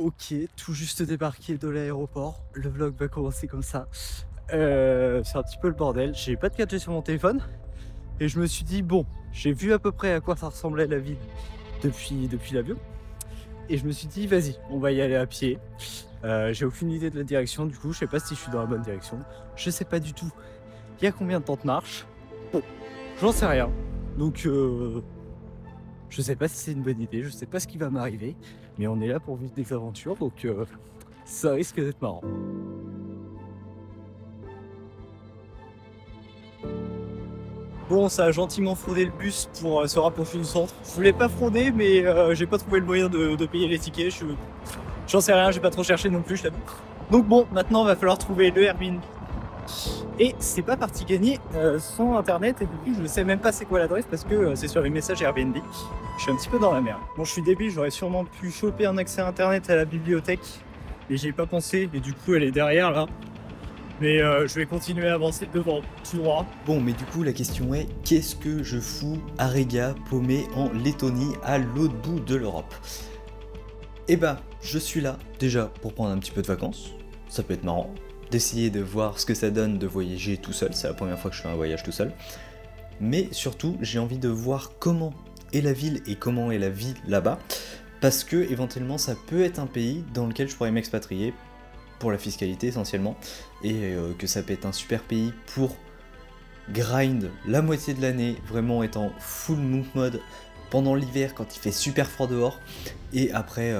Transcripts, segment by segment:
Ok, tout juste débarqué de l'aéroport. Le vlog va commencer comme ça. C'est un petit peu le bordel. J'ai pas de 4G sur mon téléphone. Et je me suis dit, bon, j'ai vu à peu près à quoi ça ressemblait la ville depuis l'avion. Et je me suis dit, vas-y, on va y aller à pied. J'ai aucune idée de la direction, du coup, je sais pas si je suis dans la bonne direction. Je sais pas du tout. Il y a combien de temps de marche? Bon, j'en sais rien. Donc, je sais pas si c'est une bonne idée, je sais pas ce qui va m'arriver. Mais on est là pour vivre des aventures, donc ça risque d'être marrant. Bon, ça a gentiment fraudé le bus pour se rapprocher du centre. Je voulais pas frauder, mais j'ai pas trouvé le moyen de payer les tickets. J'en sais rien, j'ai pas trop cherché non plus, je t'avoue. Donc bon, maintenant, va falloir trouver le Airbnb. Et c'est pas parti gagner sans internet, et du coup, je sais même pas c'est quoi l'adresse parce que c'est sur les messages Airbnb. Je suis un petit peu dans la merde. Bon, je suis débile, j'aurais sûrement pu choper un accès internet à la bibliothèque, mais j'y ai pas pensé, et du coup, elle est derrière là. Mais je vais continuer à avancer devant, tout droit. Bon, mais du coup, la question est, qu'est-ce que je fous à Riga, paumé en Lettonie, à l'autre bout de l'Europe? Eh ben, je suis là, déjà, pour prendre un petit peu de vacances. Ça peut être marrant, d'essayer de voir ce que ça donne de voyager tout seul. C'est la première fois que je fais un voyage tout seul. Mais surtout, j'ai envie de voir comment est la ville et comment est la vie là-bas. Parce que, éventuellement, ça peut être un pays dans lequel je pourrais m'expatrier, pour la fiscalité essentiellement, et que ça peut être un super pays pour grind la moitié de l'année, vraiment étant full monk mode pendant l'hiver quand il fait super froid dehors, et après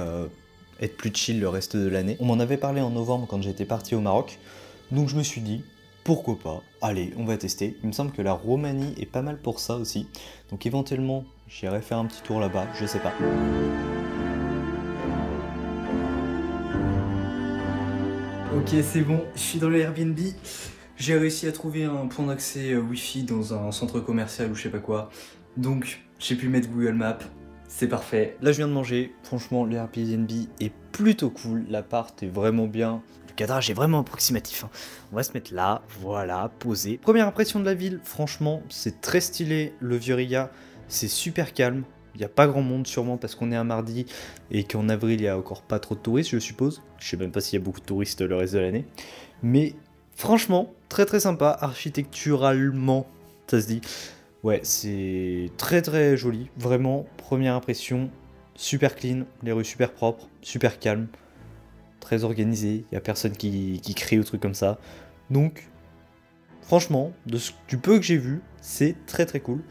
être plus chill le reste de l'année. On m'en avait parlé en novembre quand j'étais parti au Maroc, donc je me suis dit, pourquoi pas, allez, on va tester. Il me semble que la Roumanie est pas mal pour ça aussi, donc éventuellement j'irai faire un petit tour là-bas, je sais pas. Ok, c'est bon, je suis dans le Airbnb. J'ai réussi à trouver un point d'accès Wi-Fi dans un centre commercial ou je sais pas quoi. Donc, j'ai pu mettre Google Maps. C'est parfait. Là, je viens de manger. Franchement, le Airbnb est plutôt cool. L'appart est vraiment bien. Le cadrage est vraiment approximatif, hein. On va se mettre là, voilà, posé. Première impression de la ville, franchement, c'est très stylé. Le vieux Riga, c'est super calme. Il n'y a pas grand monde sûrement parce qu'on est un mardi et qu'en avril il n'y a encore pas trop de touristes je suppose. Je sais même pas s'il y a beaucoup de touristes le reste de l'année. Mais franchement, très très sympa, architecturalement, ça se dit. Ouais, c'est très très joli, vraiment, première impression, super clean, les rues super propres, super calmes, très organisé, il n'y a personne qui crie ou truc comme ça. Donc, franchement, du peu que j'ai vu, c'est très très cool.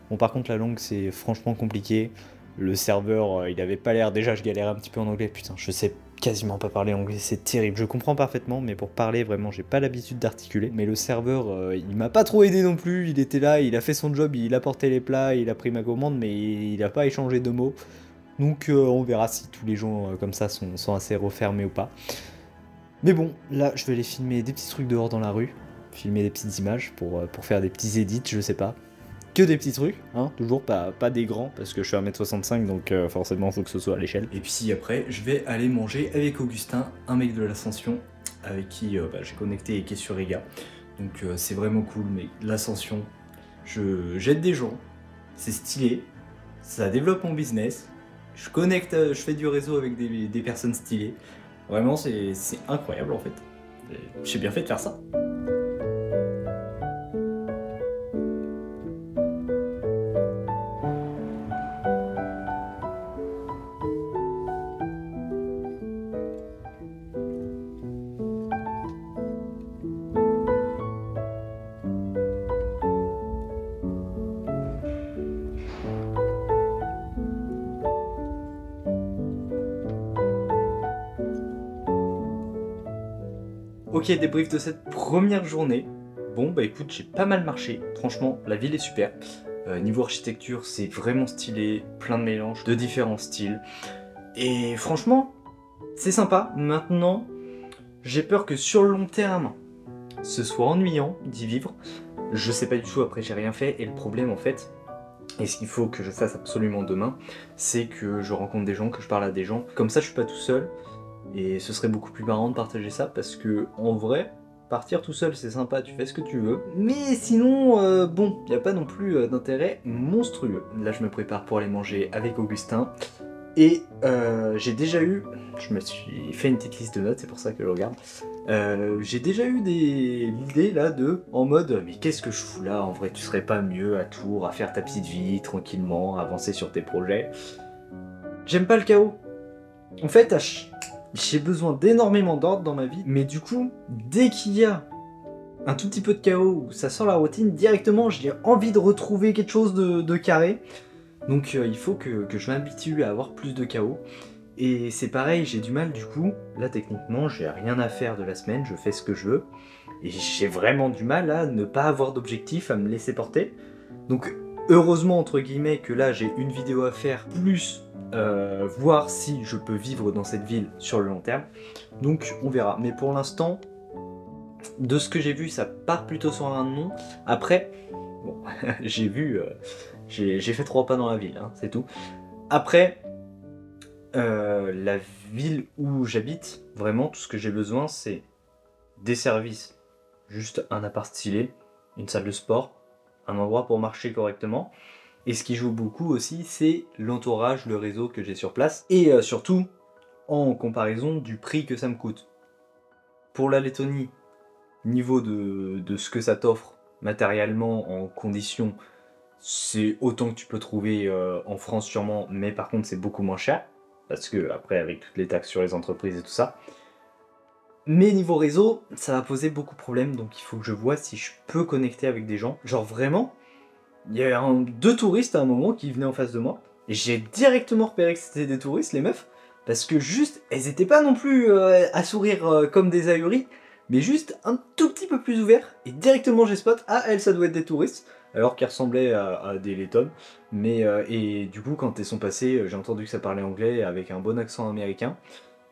Bon, par contre, la langue, c'est franchement compliqué. Le serveur, il avait pas l'air... Déjà, je galérais un petit peu en anglais. Putain, je sais quasiment pas parler anglais, c'est terrible. Je comprends parfaitement, mais pour parler, vraiment, j'ai pas l'habitude d'articuler. Mais le serveur, il m'a pas trop aidé non plus. Il était là, il a fait son job, il a porté les plats, il a pris ma commande, mais il a pas échangé de mots. Donc, on verra si tous les gens comme ça sont assez refermés ou pas. Mais bon, là, je vais aller filmer des petits trucs dehors dans la rue. Filmer des petites images pour faire des petits edits, je sais pas. Que des petits trucs, hein, toujours pas des grands, parce que je suis 1m65, donc forcément faut que ce soit à l'échelle. Et puis après, je vais aller manger avec Augustin, un mec de l'Ascension, avec qui j'ai connecté et qui est sur Riga. Donc c'est vraiment cool, mais l'Ascension, j'aide des gens, c'est stylé, ça développe mon business, je connecte, je fais du réseau avec des personnes stylées. Vraiment, c'est incroyable en fait. J'ai bien fait de faire ça. Ok, débrief de cette première journée. Bon, bah écoute, j'ai pas mal marché. Franchement, la ville est super. Niveau architecture, c'est vraiment stylé. Plein de mélanges de différents styles. Et franchement, c'est sympa. Maintenant, j'ai peur que sur le long terme, ce soit ennuyant d'y vivre. Je sais pas du tout, après j'ai rien fait. Et le problème en fait, et ce qu'il faut que je fasse absolument demain, c'est que je rencontre des gens, que je parle à des gens. Comme ça, je suis pas tout seul. Et ce serait beaucoup plus marrant de partager ça parce que, en vrai, partir tout seul c'est sympa, tu fais ce que tu veux. Mais sinon, bon, il n'y a pas non plus d'intérêt monstrueux. Là, je me prépare pour aller manger avec Augustin. Et j'ai déjà eu, je me suis fait une petite liste de notes, c'est pour ça que je regarde. J'ai déjà eu l'idée là en mode mais qu'est-ce que je fous là, en vrai tu serais pas mieux à Tours à faire ta petite vie tranquillement, avancer sur tes projets. J'aime pas le chaos. En fait, j'ai besoin d'énormément d'ordre dans ma vie, mais du coup, dès qu'il y a un tout petit peu de chaos, où ça sort la routine, directement j'ai envie de retrouver quelque chose de carré. Donc il faut que je m'habitue à avoir plus de chaos. Et c'est pareil, j'ai du mal du coup, là techniquement j'ai rien à faire de la semaine, je fais ce que je veux. Et j'ai vraiment du mal à ne pas avoir d'objectif, à me laisser porter. Donc heureusement entre guillemets que là j'ai une vidéo à faire, plus voir si je peux vivre dans cette ville sur le long terme. Donc on verra, mais pour l'instant, de ce que j'ai vu, ça part plutôt sur un non. Après, bon, j'ai vu... j'ai fait 3 pas dans la ville, hein, c'est tout. Après, la ville où j'habite, vraiment, tout ce que j'ai besoin, c'est des services. Juste un appart stylé, une salle de sport, un endroit pour marcher correctement. Et ce qui joue beaucoup aussi, c'est l'entourage, le réseau que j'ai sur place. Et surtout, en comparaison du prix que ça me coûte. Pour la Lettonie, niveau de ce que ça t'offre matériellement, en conditions, c'est autant que tu peux trouver en France sûrement, mais par contre c'est beaucoup moins cher, parce que après avec toutes les taxes sur les entreprises et tout ça. Mais niveau réseau, ça va poser beaucoup de problèmes, donc il faut que je vois si je peux connecter avec des gens. Genre vraiment, il y a 2 touristes à un moment qui venaient en face de moi, et j'ai directement repéré que c'était des touristes, les meufs, parce que juste, elles étaient pas non plus à sourire comme des ahuris, mais juste un tout petit peu plus ouvert, et directement j'ai spot, ah elles ça doit être des touristes, alors qu'elles ressemblaient à des Lettons, mais et du coup quand elles sont passées, j'ai entendu que ça parlait anglais avec un bon accent américain,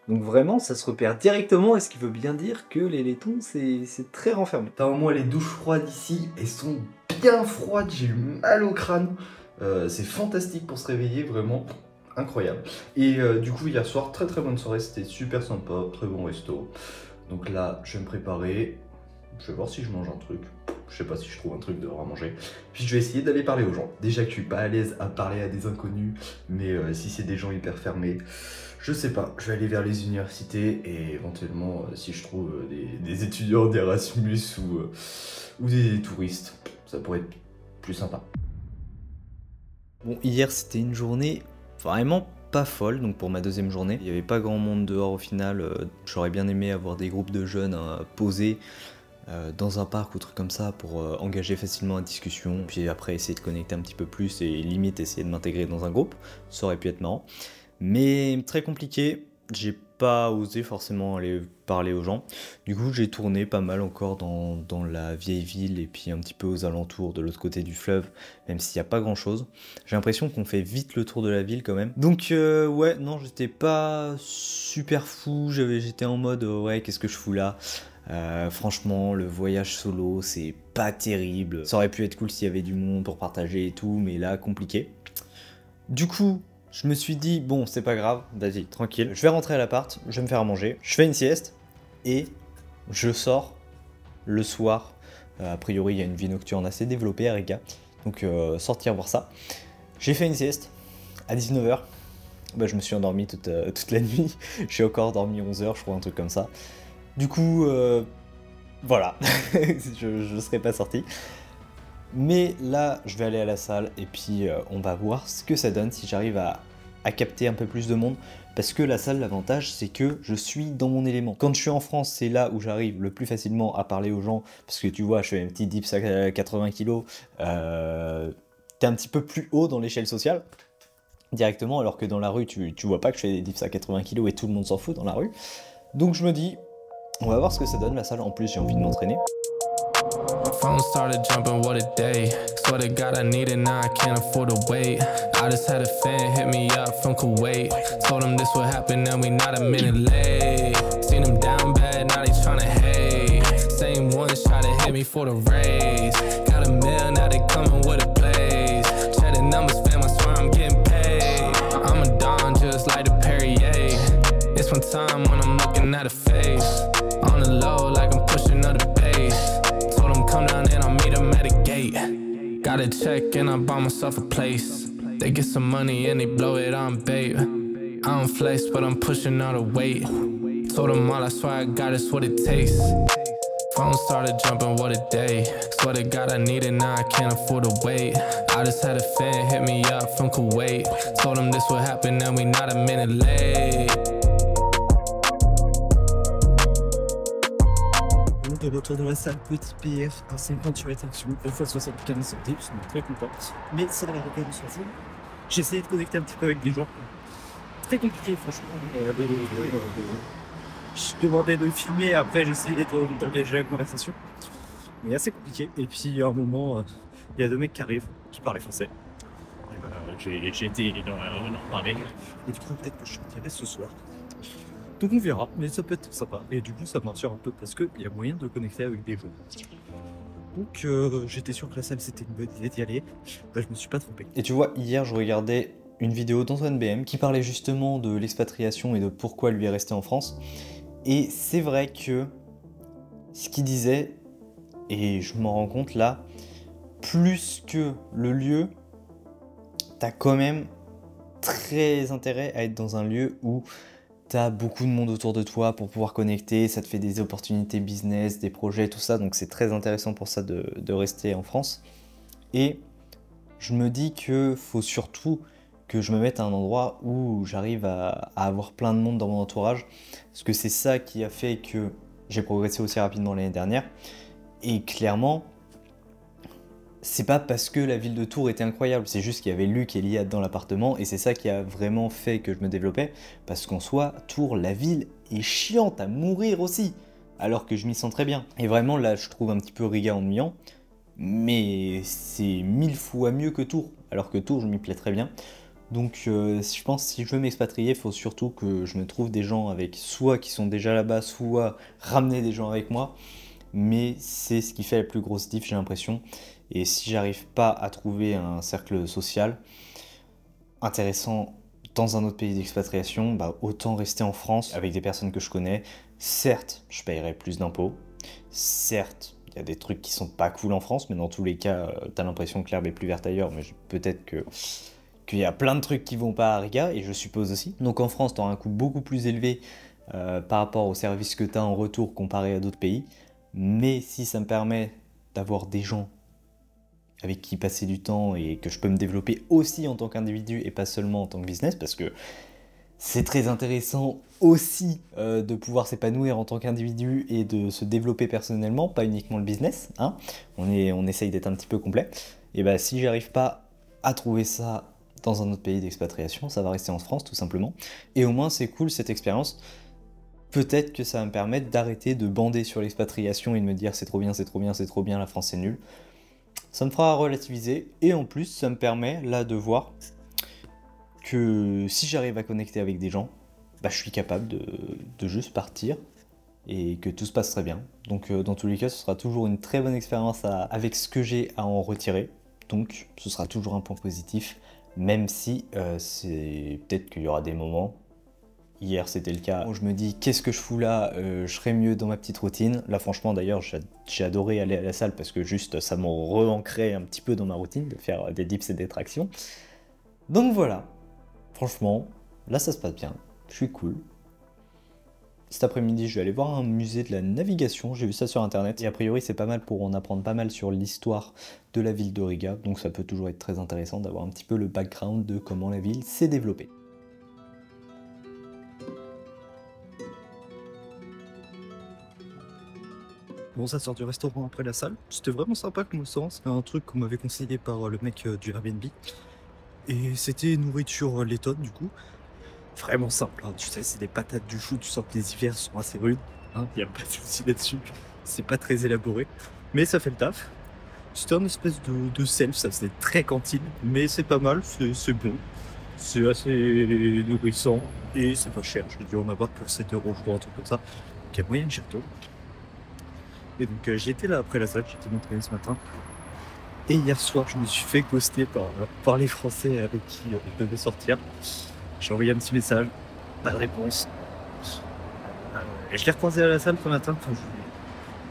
donc vraiment ça se repère directement, et ce qui veut bien dire que les Lettons c'est très renfermé. T'as au moins les douches froides ici, elles sont bien froides, j'ai eu mal au crâne, c'est fantastique pour se réveiller, vraiment incroyable. Et du coup hier soir, très bonne soirée, c'était super sympa, très bon resto. Donc là, je vais me préparer, je vais voir si je mange un truc, je sais pas si je trouve un truc dehors à manger. Puis je vais essayer d'aller parler aux gens. Déjà que je suis pas à l'aise à parler à des inconnus, mais si c'est des gens hyper fermés, je sais pas. Je vais aller vers les universités et éventuellement, si je trouve des étudiants d'Erasmus ou des touristes, ça pourrait être plus sympa. Bon, hier c'était une journée vraiment pas folle, donc pour ma deuxième journée. Il n'y avait pas grand monde dehors au final, j'aurais bien aimé avoir des groupes de jeunes posés dans un parc ou truc comme ça pour engager facilement la discussion, puis après essayer de connecter un petit peu plus et limite essayer de m'intégrer dans un groupe, ça aurait pu être marrant. Mais très compliqué, j'ai pas osé forcément aller parler aux gens. Du coup j'ai tourné pas mal encore dans la vieille ville et puis un petit peu aux alentours de l'autre côté du fleuve, même s'il n'y a pas grand chose. J'ai l'impression qu'on fait vite le tour de la ville quand même. Donc ouais, non, j'étais pas super fou, j'étais en mode ouais, qu'est-ce que je fous là. Franchement, le voyage solo, c'est pas terrible. Ça aurait pu être cool s'il y avait du monde pour partager et tout, mais là, compliqué. Du coup, je me suis dit, bon, c'est pas grave, vas-y, tranquille. Je vais rentrer à l'appart, je vais me faire à manger, je fais une sieste, et je sors le soir. A priori, il y a une vie nocturne assez développée à Riga, donc sortir voir ça. J'ai fait une sieste à 19 h. Bah, je me suis endormi toute la nuit. J'ai encore dormi 11 h, je crois, un truc comme ça. Du coup, voilà, je ne serais pas sorti. Mais là, je vais aller à la salle et puis on va voir ce que ça donne si j'arrive à capter un peu plus de monde. Parce que la salle, l'avantage, c'est que je suis dans mon élément. Quand je suis en France, c'est là où j'arrive le plus facilement à parler aux gens. Parce que tu vois, je fais un petit dips à 80 kg. T'es un petit peu plus haut dans l'échelle sociale directement, alors que dans la rue, tu vois pas que je fais des dips à 80 kg et tout le monde s'en fout dans la rue. Donc je me dis, on va voir ce que ça donne la salle, en plus j'ai envie de m'entraîner. Phone started jumping, what a day. Swear to God I need it now, I can't afford to wait. I just had a fan hit me up from Kuwait. Told him this would happen and we not a minute late. Seen him down bad, now they tryna hate. Same ones try to hit me for the raise. Got a mill, now they coming with a blaze. Check the numbers fam, I swear I'm getting paid. I'm a don just like the Perrier. It's one time when I'm looking at a face. On the low like I'm pushing up the pace. Told him come down and I'll meet him at a gate. Got a check and I bought myself a place. They get some money and they blow it on bait. I don't flex, but I'm pushing all the weight. Told them all, I swear I got it's what it takes. Phone started jumping, what a day. Swear to God I need it, now I can't afford to wait. I just had a fan hit me up from Kuwait. Told him this would happen and we not a minute late. De retour dans la salle, petit PF, un 50 sur rétention, 2x75 santé, je suis très content. Mais ça va regarder de choisir. J'ai essayé de connecter un petit peu avec des gens. Très compliqué, franchement. Je demandais de filmer, après j'essayais d'engager la conversation. Mais assez compliqué. Et puis à un moment, il y a deux mecs qui arrivent, qui parlaient français. J'ai été en parler. Et du coup, peut-être que je sortirai ce soir. Donc on verra, mais ça peut être sympa. Et du coup, ça m'assure un peu parce qu'il y a moyen de connecter avec des gens. Donc j'étais sûr que la salle c'était une bonne idée d'y aller. Bah, je me suis pas trompé. Et tu vois, hier je regardais une vidéo d'Antoine BM qui parlait justement de l'expatriation et de pourquoi lui est resté en France. Et c'est vrai que ce qu'il disait, et je m'en rends compte là, plus que le lieu, t'as quand même très intérêt à être dans un lieu où t'as beaucoup de monde autour de toi pour pouvoir connecter, ça te fait des opportunités business, des projets, tout ça, donc c'est très intéressant pour ça de rester en France. Et je me dis que faut surtout que je me mette à un endroit où j'arrive à avoir plein de monde dans mon entourage, parce que c'est ça qui a fait que j'ai progressé aussi rapidement l'année dernière. Et clairement, c'est pas parce que la ville de Tours était incroyable, c'est juste qu'il y avait Luc et Liad dans l'appartement, et c'est ça qui a vraiment fait que je me développais, parce qu'en soi, Tours, la ville est chiante à mourir aussi, alors que je m'y sens très bien. Et vraiment là, je trouve un petit peu Riga ennuyant, mais c'est 1000 fois mieux que Tours, alors que Tours, je m'y plais très bien. Donc je pense que si je veux m'expatrier, il faut surtout que je me trouve des gens avec soit qui sont déjà là-bas, soit ramener des gens avec moi. Mais c'est ce qui fait la plus grosse diff, j'ai l'impression. Et si j'arrive pas à trouver un cercle social intéressant dans un autre pays d'expatriation, bah autant rester en France avec des personnes que je connais. Certes, je paierai plus d'impôts. Certes, il y a des trucs qui sont pas cool en France, mais dans tous les cas, t'as l'impression que l'herbe est plus verte ailleurs. Mais peut-être qu'il y a plein de trucs qui vont pas à Riga, et je suppose aussi. Donc en France, t'auras un coût beaucoup plus élevé par rapport aux services que t'as en retour comparé à d'autres pays. Mais si ça me permet d'avoir des gens avec qui passer du temps et que je peux me développer aussi en tant qu'individu et pas seulement en tant que business, parce que c'est très intéressant aussi de pouvoir s'épanouir en tant qu'individu et de se développer personnellement, pas uniquement le business, hein. On essaye d'être un petit peu complet. Et bah si j'arrive pas à trouver ça dans un autre pays d'expatriation, ça va rester en France tout simplement. Et au moins c'est cool cette expérience. Peut-être que ça va me permettre d'arrêter de bander sur l'expatriation et de me dire c'est trop bien, c'est trop bien, c'est trop bien, la France c'est nul. Ça me fera relativiser, et en plus ça me permet là de voir que si j'arrive à connecter avec des gens, bah, je suis capable de juste partir et que tout se passe très bien. Donc dans tous les cas ce sera toujours une très bonne expérience avec ce que j'ai à en retirer, donc ce sera toujours un point positif, même si c'est peut-être qu'il y aura des moments. Hier c'était le cas où je me dis qu'est-ce que je fous là, je serais mieux dans ma petite routine. Là franchement d'ailleurs j'ai adoré aller à la salle parce que juste ça m'a re-ancré un petit peu dans ma routine de faire des dips et des tractions. Donc voilà, franchement là ça se passe bien, je suis cool. Cet après-midi je vais aller voir un musée de la navigation, j'ai vu ça sur internet et a priori c'est pas mal pour en apprendre pas mal sur l'histoire de la ville de Riga. Donc ça peut toujours être très intéressant d'avoir un petit peu le background de comment la ville s'est développée. Bon, ça sort du restaurant après la salle. C'était vraiment sympa comme restaurant. C'était un truc qu'on m'avait conseillé par le mec du Airbnb. Et c'était nourriture lettonne du coup. Vraiment simple, hein. Tu sais, c'est des patates du chou. Tu sens que les hivers sont assez rudes. Hein. Il n'y a pas de souci là-dessus. C'est pas très élaboré. Mais ça fait le taf. C'était un espèce de self. Ça faisait très cantine. Mais c'est pas mal. C'est bon. C'est assez nourrissant. Et c'est pas cher. J'ai dû en avoir pour 7 €, je crois, un truc comme ça. Donc il y a moyen de chercher. Et donc j'y étais là après la salle, j'étais montré ce matin. Et hier soir, je me suis fait ghoster par les Français avec qui je devais sortir. J'ai envoyé un petit message, pas de réponse. Et je l'ai recroisé à la salle ce matin. Enfin,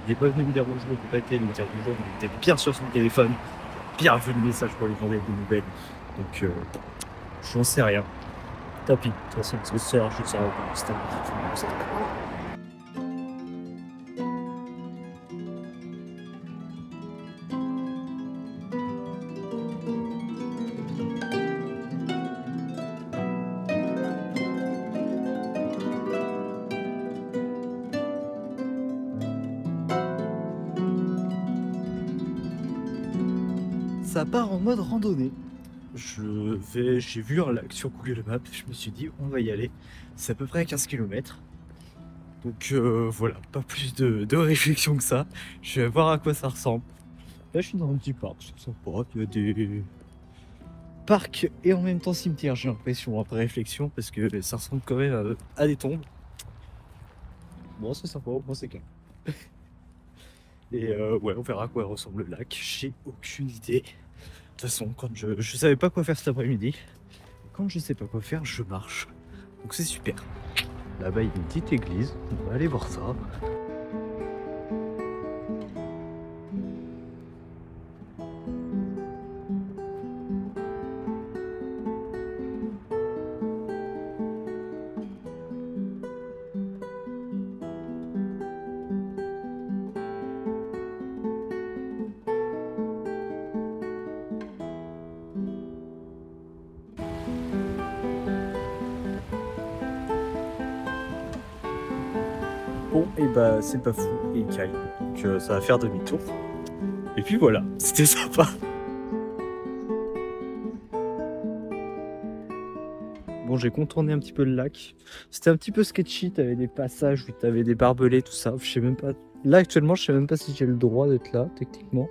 il n'est pas venu me dire bonjour, il n'a pas été me dire bonjour, mais il était bien sur son téléphone, bien vu le message pour lui demander des nouvelles. Donc j'en sais rien. tapis. De toute façon, c'est ça, je sais pas, c'est un ça part en mode randonnée. J'ai vu un lac sur Google Maps, je me suis dit on va y aller. C'est à peu près à 15 km. Donc voilà, pas plus de réflexion que ça. Je vais voir à quoi ça ressemble. Là je suis dans un petit parc, c'est sympa. Il y a des parcs et en même temps cimetière, j'ai l'impression, après réflexion, parce que ça ressemble quand même à des tombes. Bon c'est sympa, moi c'est calme. Et ouais, on verra à quoi ressemble le lac, j'ai aucune idée. De toute façon, quand je savais pas quoi faire cet après-midi, quand je sais pas quoi faire, je marche. Donc c'est super. Là-bas, il y a une petite église, on va aller voir ça. Bon, et bah c'est pas fou, et il caille. Donc ça va faire demi-tour. Et puis voilà, c'était sympa. Bon, j'ai contourné un petit peu le lac. C'était un petit peu sketchy, t'avais des passages où t'avais des barbelés, tout ça. Je sais même pas. Là actuellement, je sais même pas si j'ai le droit d'être là, techniquement.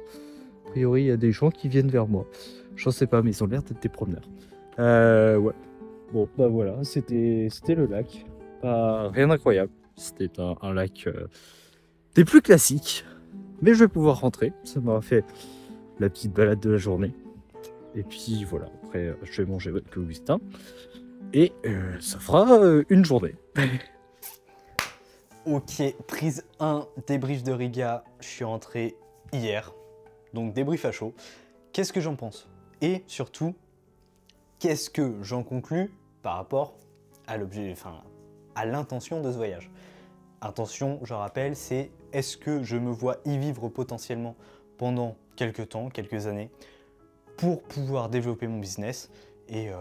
A priori, il y a des gens qui viennent vers moi. Je sais pas, mais ils ont l'air d'être des promeneurs. Ouais. Bon, bah voilà, c'était le lac. Pas rien d'incroyable. C'était un lac des plus classiques. Mais je vais pouvoir rentrer. Ça m'aura fait la petite balade de la journée. Et puis voilà, après je vais manger votre Augustin. Et ça fera une journée. Ok, prise 1, débrief de Riga. Je suis rentré hier. Donc débrief à chaud. Qu'est-ce que j'en pense? Et surtout, qu'est-ce que j'en conclus par rapport à l'objet, enfin, à l'intention de ce voyage? Intention, je rappelle, c'est est-ce que je me vois y vivre potentiellement pendant quelques temps, quelques années, pour pouvoir développer mon business et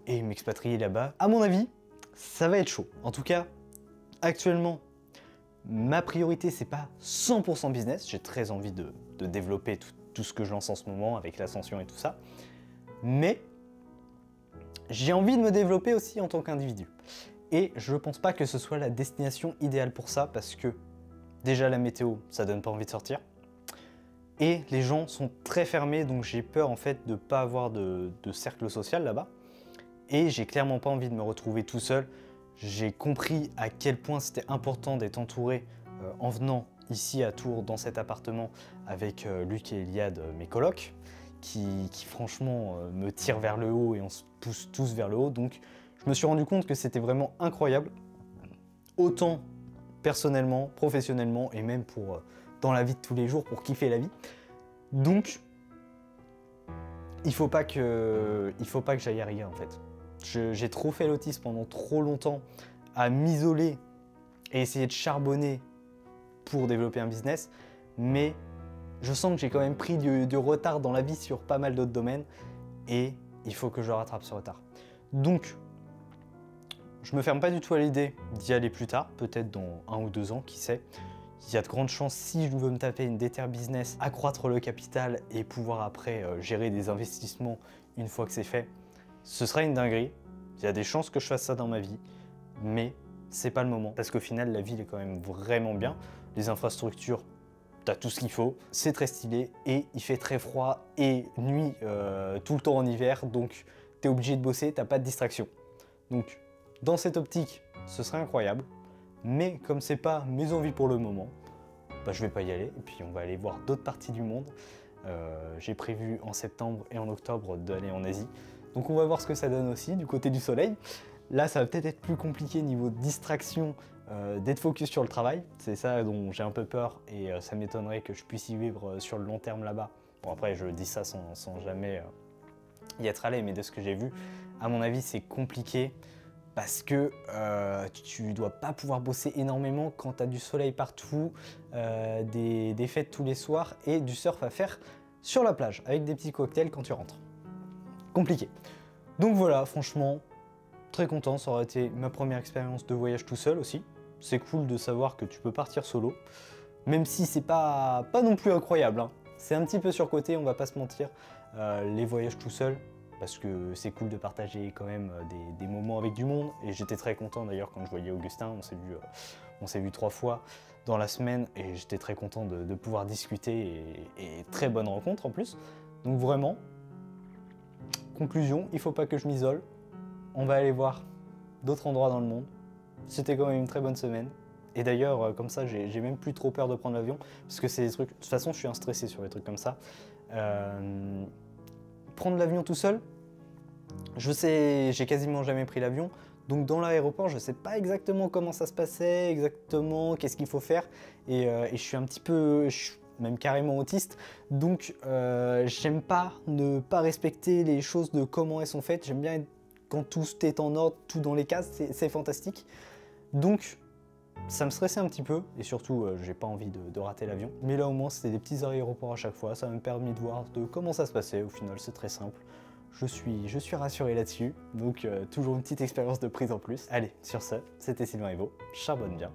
m'expatrier là-bas. À mon avis, ça va être chaud. En tout cas, actuellement, ma priorité, c'est pas 100% business. J'ai très envie de développer tout ce que je lance en ce moment avec l'ascension et tout ça. Mais j'ai envie de me développer aussi en tant qu'individu. Et je pense pas que ce soit la destination idéale pour ça parce que déjà la météo, ça donne pas envie de sortir. Et les gens sont très fermés, donc j'ai peur en fait de pas avoir de cercle social là-bas. Et j'ai clairement pas envie de me retrouver tout seul. J'ai compris à quel point c'était important d'être entouré en venant ici à Tours dans cet appartement avec Luc et Eliade, mes colocs, qui franchement me tirent vers le haut et on se pousse tous vers le haut. Donc je me suis rendu compte que c'était vraiment incroyable, autant personnellement, professionnellement et même pour dans la vie de tous les jours pour kiffer la vie. Donc il faut pas que j'aille à Riga en fait. J'ai trop fait l'autisme pendant trop longtemps à m'isoler et essayer de charbonner pour développer un business, mais je sens que j'ai quand même pris du retard dans la vie sur pas mal d'autres domaines et il faut que je rattrape ce retard. Donc, je me ferme pas du tout à l'idée d'y aller plus tard, peut-être dans 1 ou 2 ans, qui sait. Il y a de grandes chances, si je veux me taper une déter business, accroître le capital et pouvoir après gérer des investissements une fois que c'est fait, ce sera une dinguerie. Il y a des chances que je fasse ça dans ma vie, mais c'est pas le moment. Parce qu'au final, la ville est quand même vraiment bien. Les infrastructures, t'as tout ce qu'il faut. C'est très stylé et il fait très froid et nuit tout le temps en hiver. Donc, t'es obligé de bosser, t'as pas de distraction. Donc, dans cette optique, ce serait incroyable. Mais comme c'est pas mes envies pour le moment, bah, je vais pas y aller. Et puis, on va aller voir d'autres parties du monde. J'ai prévu en septembre et en octobre d'aller en Asie. Donc on va voir ce que ça donne aussi du côté du soleil. Là, ça va peut-être être plus compliqué niveau distraction, d'être focus sur le travail. C'est ça dont j'ai un peu peur et ça m'étonnerait que je puisse y vivre sur le long terme là-bas. Bon après, je dis ça sans jamais y être allé, mais de ce que j'ai vu, à mon avis, c'est compliqué parce que tu dois pas pouvoir bosser énormément quand tu as du soleil partout, des fêtes tous les soirs et du surf à faire sur la plage avec des petits cocktails quand tu rentres. Compliqué. Donc voilà, franchement, très content, ça aurait été ma première expérience de voyage tout seul aussi. C'est cool de savoir que tu peux partir solo, même si c'est pas non plus incroyable, hein. C'est un petit peu surcoté, on va pas se mentir, les voyages tout seul, parce que c'est cool de partager quand même des moments avec du monde. Et j'étais très content d'ailleurs quand je voyais Augustin, on s'est vu 3 fois dans la semaine et j'étais très content de pouvoir discuter et très bonne rencontre en plus. Donc vraiment, conclusion, il faut pas que je m'isole, on va aller voir d'autres endroits dans le monde. C'était quand même une très bonne semaine. Et d'ailleurs, comme ça, j'ai même plus trop peur de prendre l'avion, parce que c'est des trucs... De toute façon, je suis un stressé sur les trucs comme ça. Prendre l'avion tout seul, je sais, j'ai quasiment jamais pris l'avion, donc dans l'aéroport, je sais pas exactement comment ça se passait, exactement qu'est-ce qu'il faut faire, et je suis un petit peu... Je suis même carrément autiste, donc j'aime pas ne pas respecter les choses de comment elles sont faites. J'aime bien quand tout est en ordre, tout dans les cases, c'est fantastique. Donc ça me stressait un petit peu, et surtout j'ai pas envie de rater l'avion. Mais là au moins c'était des petits aéroports à chaque fois, ça m'a permis de voir comment ça se passait. Au final c'est très simple, je suis rassuré là-dessus, donc toujours une petite expérience de prise en plus. Allez, sur ce, c'était Sylvain Evo, charbonne bien.